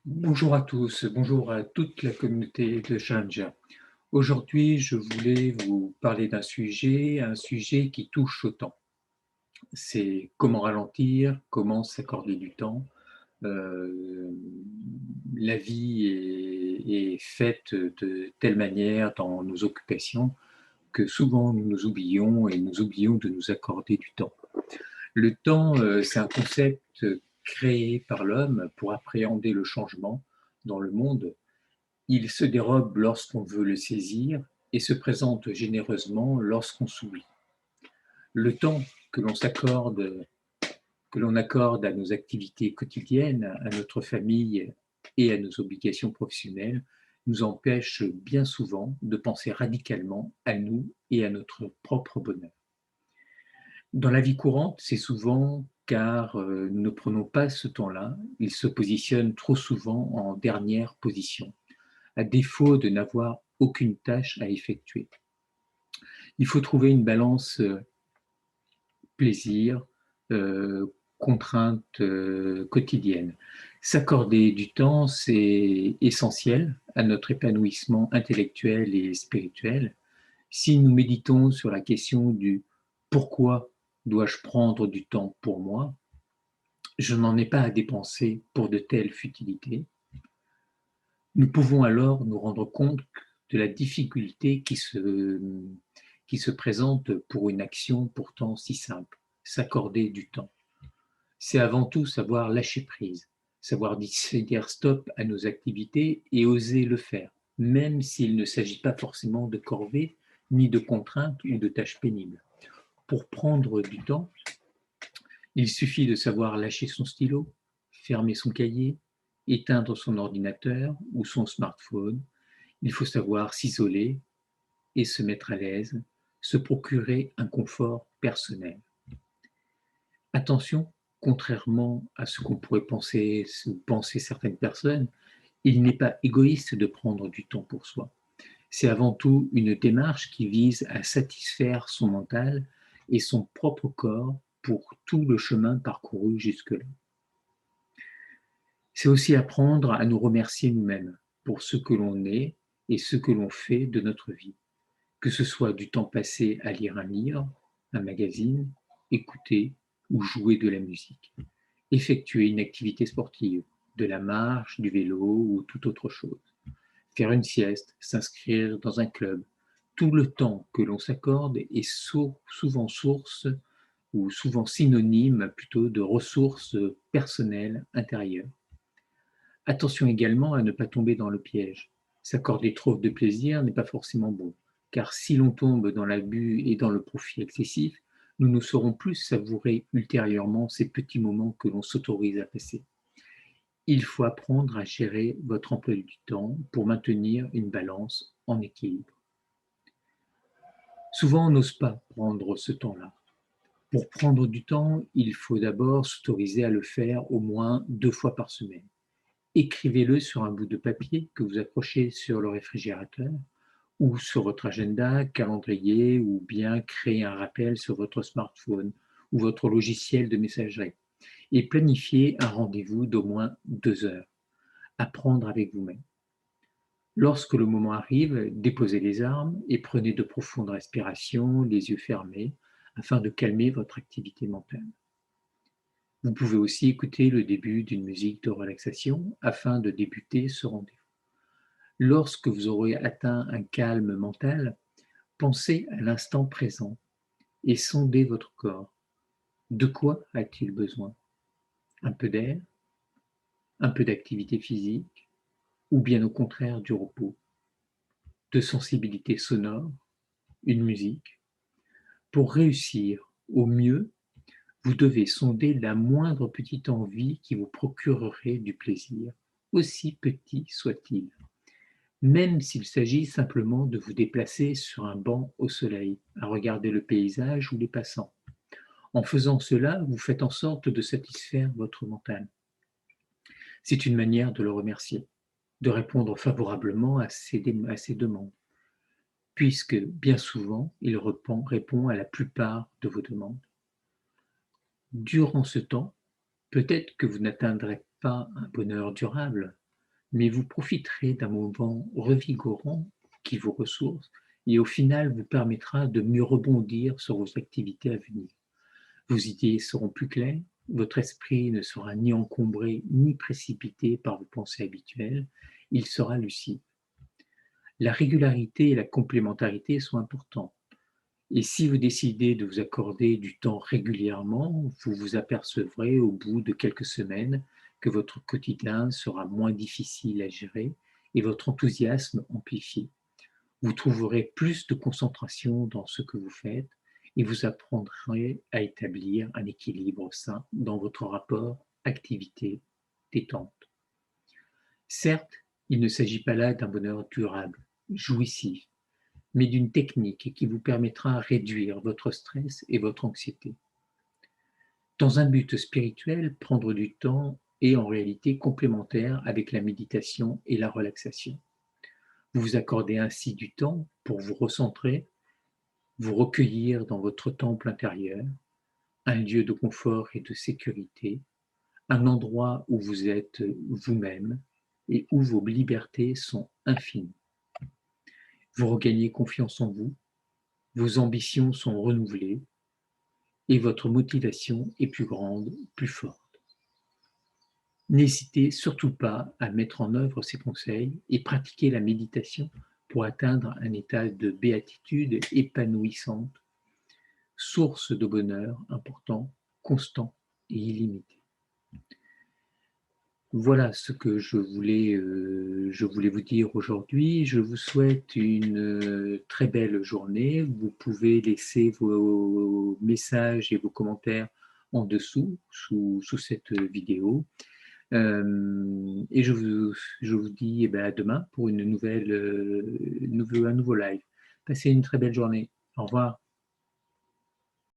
Bonjour à tous, bonjour à toute la communauté de Change. Aujourd'hui, je voulais vous parler un sujet qui touche au temps. C'est comment ralentir, comment s'accorder du temps. Euh, la vie est faite de telle manière dans nos occupations que souvent nous nous oublions et nous oublions de nous accorder du temps. Le temps, c'est un concept créé par l'homme pour appréhender le changement dans le monde. Il se dérobe lorsqu'on veut le saisir et se présente généreusement lorsqu'on s'oublie. Le temps que l'on s'accorde, que l'on accorde à nos activités quotidiennes, à notre famille et à nos obligations professionnelles, nous empêche bien souvent de penser radicalement à nous et à notre propre bonheur. Dans la vie courante, c'est souvent car nous ne prenons pas ce temps-là, il se positionne trop souvent en dernière position à défaut de n'avoir aucune tâche à effectuer. Il faut trouver une balance plaisir, contrainte quotidienne. S'accorder du temps, c'est essentiel à notre épanouissement intellectuel et spirituel. Si nous méditons sur la question du pourquoi dois-je prendre du temps pour moi, je n'en ai pas à dépenser pour de telles futilités, nous pouvons alors nous rendre compte de la difficulté qui se présente pour une action pourtant si simple, s'accorder du temps. C'est avant tout savoir lâcher prise, savoir dire stop à nos activités et oser le faire, même s'il ne s'agit pas forcément de corvées, ni de contraintes ou de tâches pénibles. Pour prendre du temps, il suffit de savoir lâcher son stylo, fermer son cahier, éteindre son ordinateur ou son smartphone. Il faut savoir s'isoler et se mettre à l'aise, se procurer un confort personnel. Attention, contrairement à ce qu'on pourrait penser certaines personnes, il n'est pas égoïste de prendre du temps pour soi. C'est avant tout une démarche qui vise à satisfaire son mental et son propre corps pour tout le chemin parcouru jusque-là. C'est aussi apprendre à nous remercier nous-mêmes pour ce que l'on est et ce que l'on fait de notre vie, que ce soit du temps passé à lire un livre, un magazine, écouter ou jouer de la musique, effectuer une activité sportive, de la marche, du vélo ou toute autre chose, faire une sieste, s'inscrire dans un club. Tout le temps que l'on s'accorde est souvent source ou souvent synonyme plutôt de ressources personnelles intérieures. Attention également à ne pas tomber dans le piège. S'accorder trop de plaisir n'est pas forcément bon, car si l'on tombe dans l'abus et dans le profit excessif, nous ne saurons plus savourer ultérieurement ces petits moments que l'on s'autorise à passer. Il faut apprendre à gérer votre emploi du temps pour maintenir une balance en équilibre. Souvent, on n'ose pas prendre ce temps-là. Pour prendre du temps, il faut d'abord s'autoriser à le faire au moins 2 fois par semaine. Écrivez-le sur un bout de papier que vous accrochez sur le réfrigérateur ou sur votre agenda, calendrier ou bien créez un rappel sur votre smartphone ou votre logiciel de messagerie et planifiez un rendez-vous d'au moins 2 heures. Apprendre avec vous-même. Lorsque le moment arrive, déposez les armes et prenez de profondes respirations, les yeux fermés, afin de calmer votre activité mentale. Vous pouvez aussi écouter le début d'une musique de relaxation afin de débuter ce rendez-vous. Lorsque vous aurez atteint un calme mental, pensez à l'instant présent et sondez votre corps. De quoi a-t-il besoin? Un peu d'air? Un peu d'activité physique? Ou bien au contraire du repos? De sensibilité sonore? Une musique? Pour réussir au mieux, vous devez sonder la moindre petite envie qui vous procurerait du plaisir, aussi petit soit-il, même s'il s'agit simplement de vous déplacer sur un banc au soleil, à regarder le paysage ou les passants. En faisant cela, vous faites en sorte de satisfaire votre mental. C'est une manière de le remercier, de répondre favorablement à ses demandes, puisque bien souvent, il répond à la plupart de vos demandes. Durant ce temps, peut-être que vous n'atteindrez pas un bonheur durable, mais vous profiterez d'un moment revigorant qui vous ressource et au final vous permettra de mieux rebondir sur vos activités à venir. Vos idées seront plus claires, votre esprit ne sera ni encombré ni précipité par vos pensées habituelles, il sera lucide. La régularité et la complémentarité sont importants. Et si vous décidez de vous accorder du temps régulièrement, vous vous apercevrez au bout de quelques semaines que votre quotidien sera moins difficile à gérer et votre enthousiasme amplifié. Vous trouverez plus de concentration dans ce que vous faites et vous apprendrez à établir un équilibre sain dans votre rapport activité-détente. Certes, il ne s'agit pas là d'un bonheur durable, jouissif, mais d'une technique qui vous permettra de réduire votre stress et votre anxiété. Dans un but spirituel, prendre du temps est en réalité complémentaire avec la méditation et la relaxation. Vous vous accordez ainsi du temps pour vous recentrer, vous recueillir dans votre temple intérieur, un lieu de confort et de sécurité, un endroit où vous êtes vous-même et où vos libertés sont infinies. Vous regagnez confiance en vous, vos ambitions sont renouvelées et votre motivation est plus grande, plus forte. N'hésitez surtout pas à mettre en œuvre ces conseils et pratiquer la méditation pour atteindre un état de béatitude épanouissante, source de bonheur important, constant et illimité. Voilà ce que je voulais vous dire aujourd'hui. Je vous souhaite une très belle journée. Vous pouvez laisser vos messages et vos commentaires en dessous, sous cette vidéo. Et je vous dis à demain pour un nouveau live. Passez une très belle journée. Au revoir.